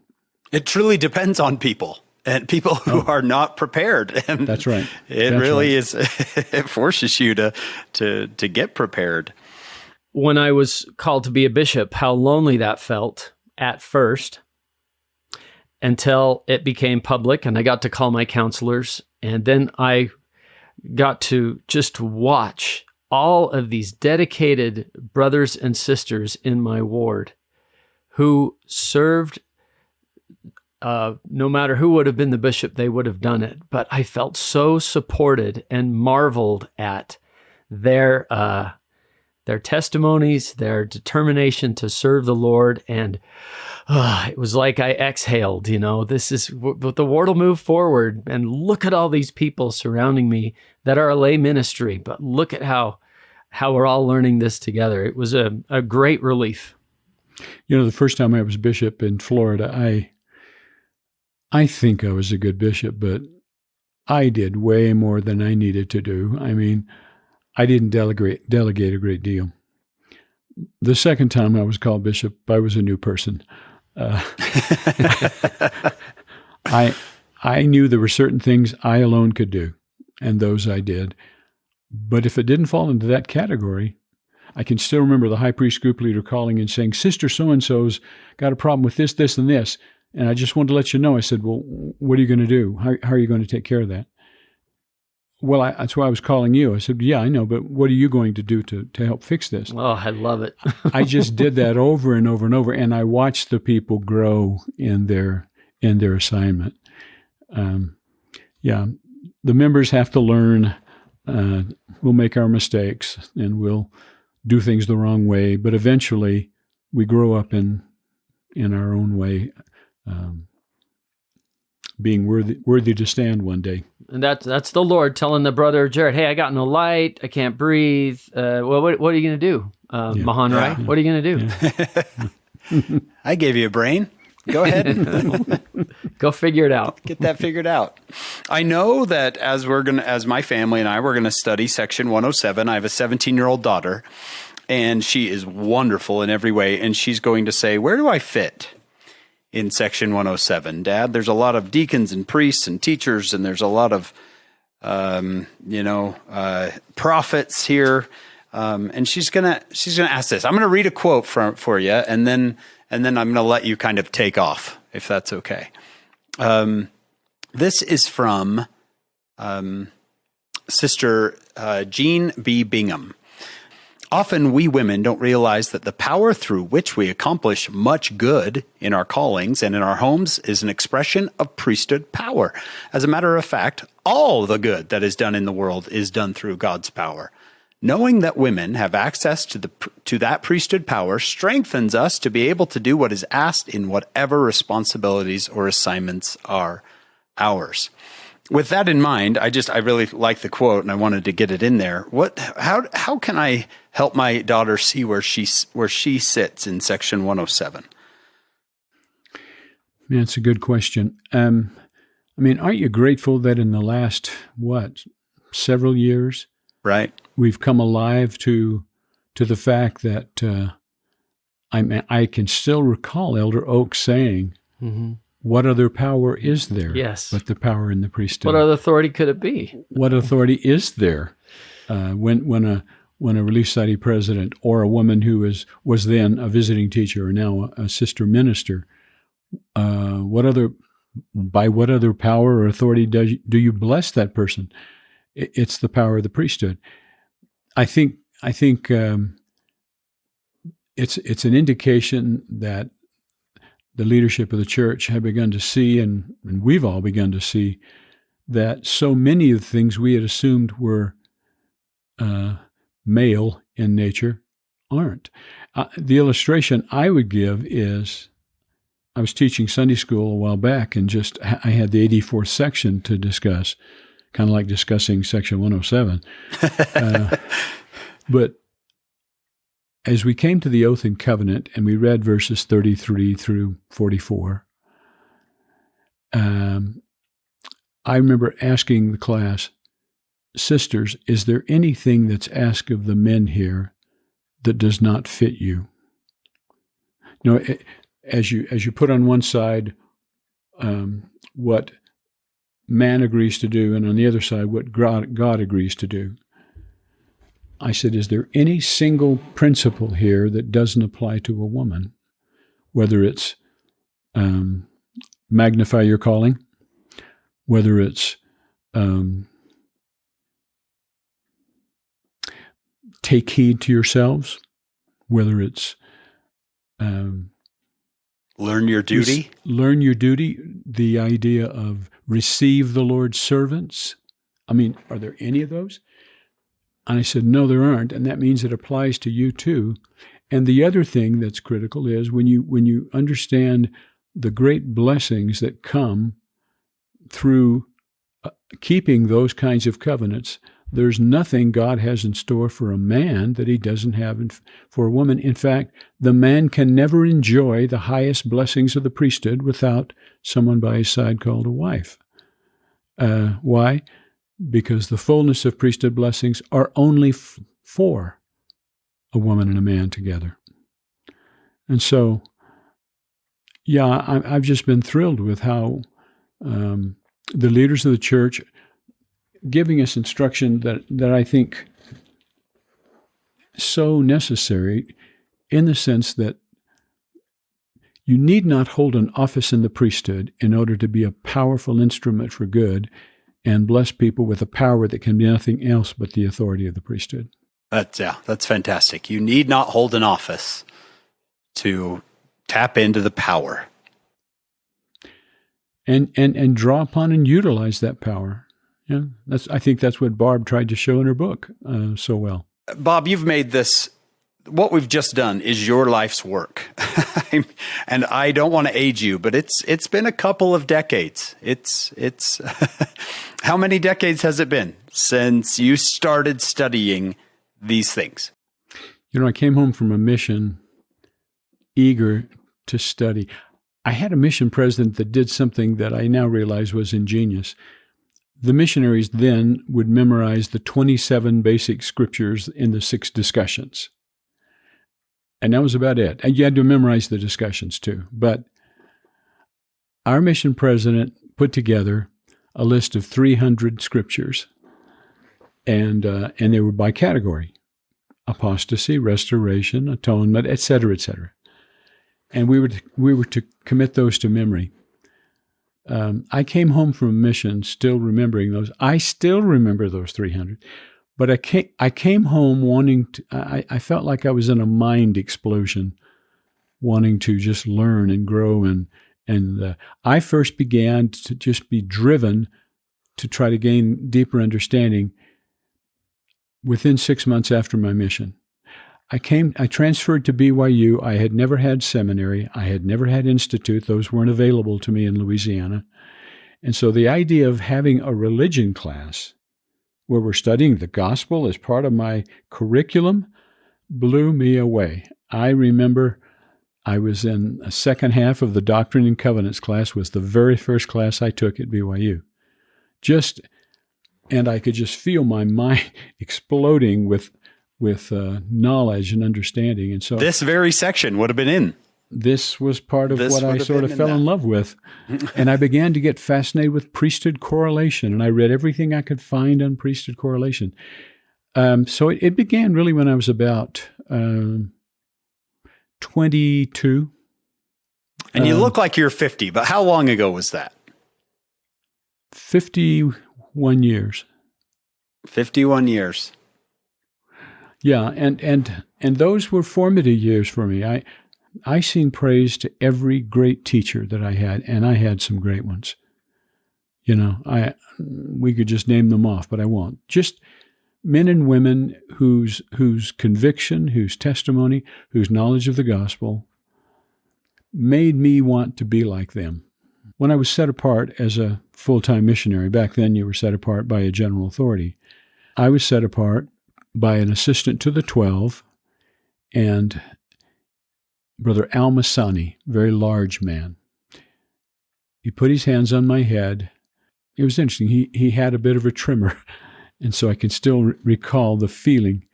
It truly depends on people. And people who are not prepared. And that's right. It really is. It forces you to get prepared. When I was called to be a bishop, how lonely that felt at first until it became public and I got to call my counselors. And then I got to just watch all of these dedicated brothers and sisters in my ward who served no matter who would have been the bishop, they would have done it. But I felt so supported and marveled at their testimonies, their determination to serve the Lord, and it was like I exhaled. This is the Lord will move forward, and look at all these people surrounding me that are a lay ministry. But look at how we're all learning this together. It was a great relief. The first time I was bishop in Florida, I think I was a good bishop, but I did way more than I needed to do. I mean, I didn't delegate a great deal. The second time I was called bishop, I was a new person. I knew there were certain things I alone could do, and those I did. But if it didn't fall into that category, I can still remember the high priest group leader calling and saying, Sister so-and-so's got a problem with this, this, and this. And I just wanted to let you know. I said, well, what are you going to do? How are you going to take care of that? Well, that's why I was calling you. I said, yeah, I know, but what are you going to do to help fix this? Oh, I love it. I just did that over and over and over, and I watched the people grow in their assignment. The members have to learn. We'll make our mistakes, and we'll do things the wrong way, but eventually we grow up in our own way, being worthy to stand one day. And that's the Lord telling the brother Jared, hey, I got no light, I can't breathe. Well, what are you going to do, Mahan, right? What are you going to do? Yeah. I gave you a brain. Go ahead. Go figure it out. Get that figured out. I know that as my family and I, we're going to study section 107. I have a 17-year-old daughter, and she is wonderful in every way. And she's going to say, where do I fit in section 107? Dad, there's a lot of deacons and priests and teachers, and there's a lot of, prophets here. And she's going to ask this. I'm going to read a quote for you, and then I'm going to let you kind of take off, if that's okay. This is from Sister Jean B. Bingham. Often we women don't realize that the power through which we accomplish much good in our callings and in our homes is an expression of priesthood power. As a matter of fact, all the good that is done in the world is done through God's power. Knowing that women have access to that priesthood power strengthens us to be able to do what is asked in whatever responsibilities or assignments are ours. With that in mind, I really like the quote, and I wanted to get it in there. How can I help my daughter see where she sits in section 107? Man, it's a good question. Aren't you grateful that in the last several years, right, we've come alive to the fact that I can still recall Elder Oak saying, mm-hmm. What other power is there but the power in the priesthood? What other authority could it be? What authority is there when a Relief Society president or a woman who was then a visiting teacher or now a sister minister, by what other power or authority do you bless that person? It's the power of the priesthood. I think it's an indication that the leadership of the church have begun to see, and we've all begun to see, that so many of the things we had assumed were male in nature aren't. The illustration I would give is, I was teaching Sunday school a while back, and I had the 84th section to discuss, kind of like discussing section 107. But as we came to the oath and covenant, and we read verses 33 through 44, I remember asking the class, sisters, is there anything that's asked of the men here that does not fit you? As you put on one side what man agrees to do, and on the other side what God agrees to do. I said, is there any single principle here that doesn't apply to a woman? Whether it's magnify your calling, whether it's take heed to yourselves, whether it's Learn your duty. Learn your duty. The idea of receive the Lord's servants. I mean, are there any of those? And I said, no, there aren't. And that means it applies to you too. And the other thing that's critical is when you understand the great blessings that come through keeping those kinds of covenants, there's nothing God has in store for a man that he doesn't have for a woman. In fact, the man can never enjoy the highest blessings of the priesthood without someone by his side called a wife. Why? Because the fullness of priesthood blessings are only for a woman and a man together. And so, yeah, I've just been thrilled with how the leaders of the church giving us instruction that I think so necessary, in the sense that you need not hold an office in the priesthood in order to be a powerful instrument for good and bless people with a power that can be nothing else but the authority of the priesthood. That's fantastic. You need not hold an office to tap into the power. And draw upon and utilize that power. Yeah, I think that's what Barb tried to show in her book so well. Bob, you've made this, what we've just done is your life's work. And I don't want to age you, but it's been a couple of decades. It's how many decades has it been since you started studying these things? You know, I came home from a mission eager to study. I had a mission president that did something that I now realize was ingenious. The missionaries then would memorize the 27 basic scriptures in the 6 discussions. And that was about it. And you had to memorize the discussions too. But our mission president put together a list of 300 scriptures, and they were by category: apostasy, restoration, atonement, etc., etc. And we were to commit those to memory. I came home from a mission still remembering those. I still remember those 300, but I came home wanting to. I felt like I was in a mind explosion, wanting to just learn and grow, and I first began to just be driven to try to gain deeper understanding within 6 months after my mission. I transferred to BYU. I had never had seminary. I had never had institute. Those weren't available to me in Louisiana. And so the idea of having a religion class where we're studying the gospel as part of my curriculum blew me away. I remember I was in a second half of the Doctrine and Covenants class, was the very first class I took at BYU. And I could just feel my mind exploding with knowledge and understanding. And so this very section would have been in. This was part of what I sort of fell in love with. And I began to get fascinated with priesthood correlation, and I read everything I could find on priesthood correlation. So it began really when I was about 22. And you look like you're 50, but how long ago was that? 51 years. 51 years. Yeah, and those were formative years for me. I sing praise to every great teacher that I had, and I had some great ones. You know, we could just name them off, but I won't. Just men and women whose conviction, whose testimony, whose knowledge of the gospel made me want to be like them. When I was set apart as a full-time missionary, back then you were set apart by a general authority. I was set apart by an assistant to the 12, and Brother Al Masani, very large man. He put his hands on my head. It was interesting. He had a bit of a tremor, and so I can still recall the feeling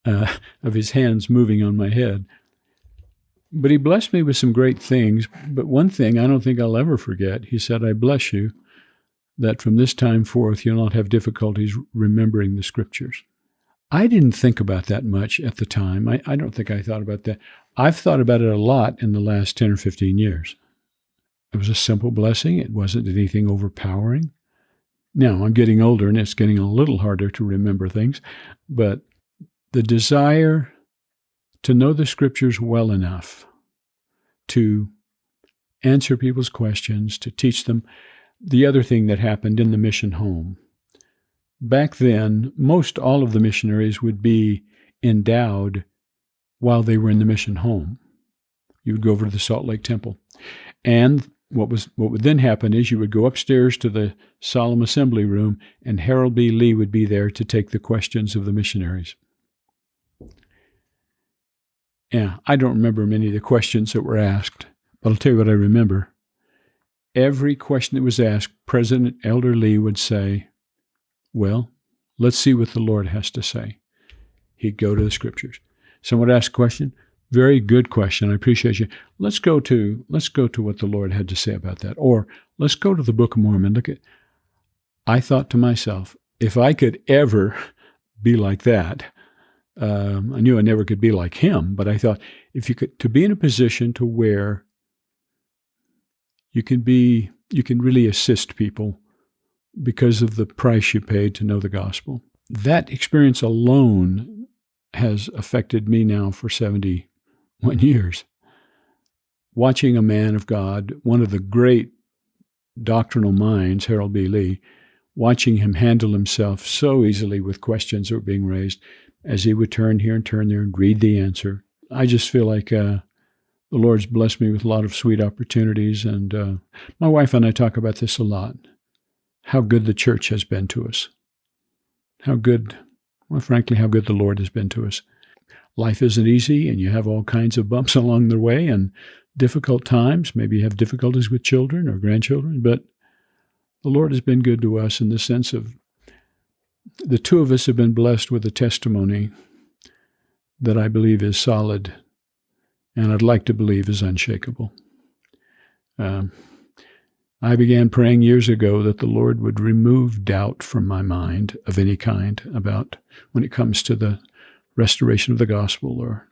of his hands moving on my head. But he blessed me with some great things. But one thing I don't think I'll ever forget, he said, "I bless you that from this time forth you'll not have difficulties remembering the scriptures." I didn't think about that much at the time. I don't think I thought about that. I've thought about it a lot in the last 10 or 15 years. It was a simple blessing. It wasn't anything overpowering. Now, I'm getting older, and it's getting a little harder to remember things. But the desire to know the scriptures well enough to answer people's questions, to teach them. The other thing that happened in the mission home, back then, most all of the missionaries would be endowed while they were in the mission home. You would go over to the Salt Lake Temple. And what would then happen is you would go upstairs to the solemn assembly room, and Harold B. Lee would be there to take the questions of the missionaries. Yeah, I don't remember many of the questions that were asked, but I'll tell you what I remember. Every question that was asked, President Elder Lee would say, well, let's see what the Lord has to say. He'd go to the scriptures. Someone would ask a question. Very good question. I appreciate you. Let's go to what the Lord had to say about that. Or let's go to the Book of Mormon. I thought to myself, if I could ever be like that, I knew I never could be like him, but I thought if you could, to be in a position to where you can really assist people because of the price you paid to know the gospel. That experience alone has affected me now for 71 years. Watching a man of God, one of the great doctrinal minds, Harold B. Lee, watching him handle himself so easily with questions that were being raised as he would turn here and turn there and read the answer. I just feel like the Lord's blessed me with a lot of sweet opportunities, and my wife and I talk about this a lot, how good the church has been to us. Frankly, how good the Lord has been to us. Life isn't easy, and you have all kinds of bumps along the way and difficult times. Maybe you have difficulties with children or grandchildren, but the Lord has been good to us in the sense of the two of us have been blessed with a testimony that I believe is solid, and I'd like to believe is unshakable. I began praying years ago that the Lord would remove doubt from my mind of any kind about when it comes to the restoration of the gospel or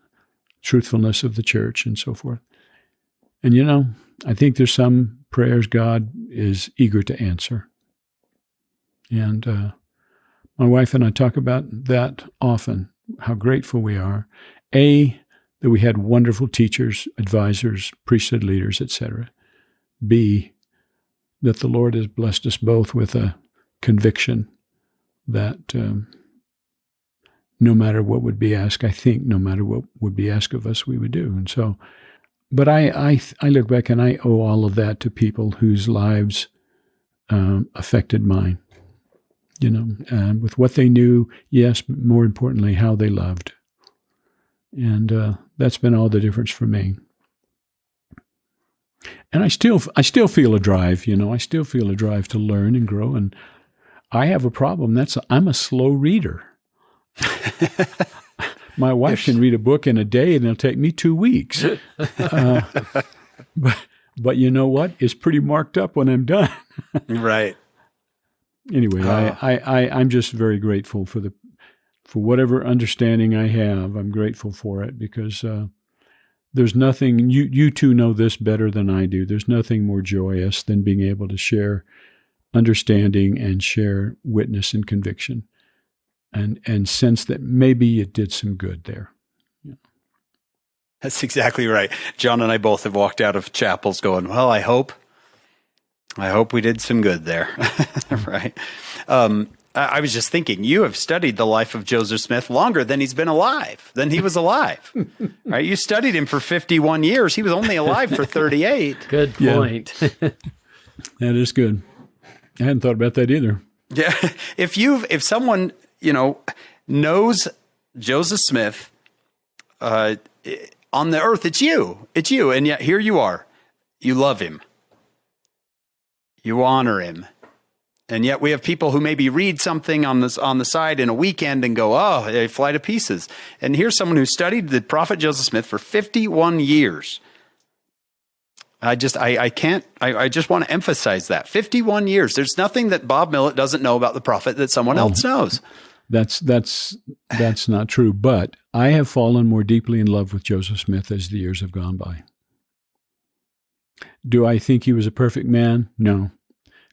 truthfulness of the church and so forth. And I think there's some prayers God is eager to answer. And my wife and I talk about that often, how grateful we are. A, that we had wonderful teachers, advisors, priesthood leaders, etc. B, that the Lord has blessed us both with a conviction that no matter what would be asked, I think no matter what would be asked of us, we would do. And so, but I look back and I owe all of that to people whose lives affected mine. With what they knew, yes, but more importantly, how they loved. And that's been all the difference for me. And I still feel a drive, I still feel a drive to learn and grow. And I have a problem. I'm a slow reader. My wife can read a book in a day, and it'll take me 2 weeks. But you know what? It's pretty marked up when I'm done. Right. Anyway, I'm just very grateful for whatever understanding I have. I'm grateful for it because there's nothing, you two know this better than I do. There's nothing more joyous than being able to share understanding and share witness and conviction and sense that maybe you did some good there. Yeah. That's exactly right. John and I both have walked out of chapels going, well, I hope we did some good there. Right. I was just thinking, you have studied the life of Joseph Smith longer than he was alive. Right? You studied him for 51 years. He was only alive for 38. Good point. Yeah. That is good. I hadn't thought about that either. Yeah. If someone, knows Joseph Smith on the earth, it's you. And yet here you are. You love him. You honor him. And yet we have people who maybe read something on the side in a weekend and go, oh, they fly to pieces. And here's someone who studied the prophet Joseph Smith for 51 years. I just want to emphasize that. 51 years. There's nothing that Bob Millett doesn't know about the prophet that someone else knows. That's not true. But I have fallen more deeply in love with Joseph Smith as the years have gone by. Do I think he was a perfect man? No.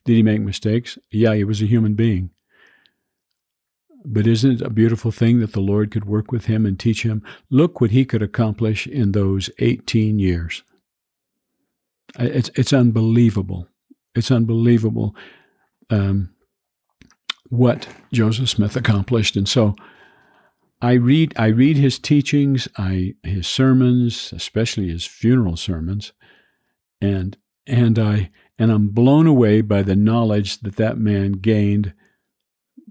Did he make mistakes? Yeah, he was a human being. But isn't it a beautiful thing that the Lord could work with him and teach him? Look what he could accomplish in those 18 years. It's unbelievable. It's unbelievable what Joseph Smith accomplished. And so I read his teachings, his sermons, especially his funeral sermons, and I'm blown away by the knowledge that man gained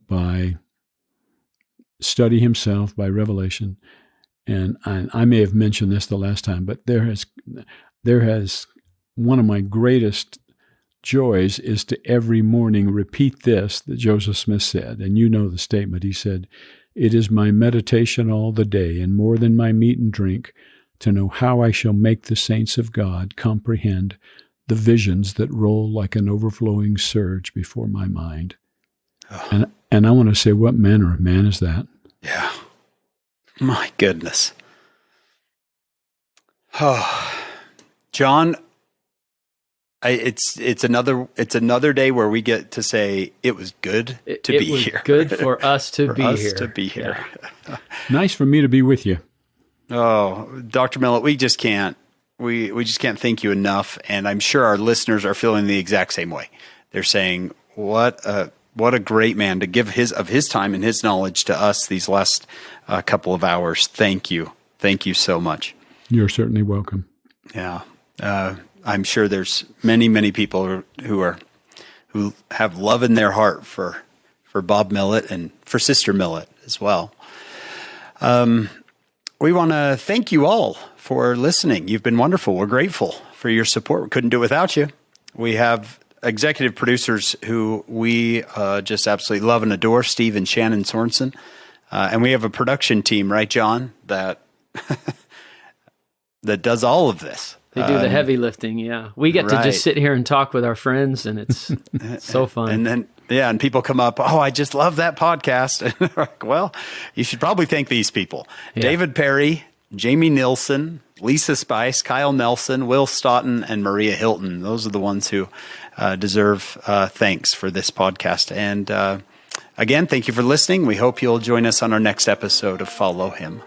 by study himself, by revelation. And I may have mentioned this the last time, but there has one of my greatest joys is to every morning repeat this that Joseph Smith said. And you know the statement. He said, "It is my meditation all the day, and more than my meat and drink, to know how I shall make the saints of God comprehend the visions that roll like an overflowing surge before my mind." Oh. And I want to say, what manner of man is that? Yeah. My goodness. Oh, John, it's another day where we get to say it was good to be here. It was good for us to be here. Yeah. Nice for me to be with you. Oh, Dr. Millett, we just can't thank you enough, and I'm sure our listeners are feeling the exact same way. They're saying, what a great man to give of his time and his knowledge to us these last couple of hours. Thank you so much. You're certainly welcome. Yeah, I'm sure there's many people who have love in their heart for Bob Millett and for Sister Millett as well. We want to thank you all for listening. You've been wonderful. We're grateful for your support. We couldn't do it without you. We have executive producers who we just absolutely love and adore, Steve and Shannon Sorensen. And we have a production team, right, John, that does all of this. They do the heavy lifting, yeah. We get to just sit here and talk with our friends, and it's so fun. And then, and people come up, "Oh, I just love that podcast." And they're like, well, you should probably thank these people. Yeah. David Perry, Jamie Nilsson, Lisa Spice, Kyle Nelson, Will Stoughton, and Maria Hilton. Those are the ones who deserve thanks for this podcast. And again, thank you for listening. We hope you'll join us on our next episode of Follow Him.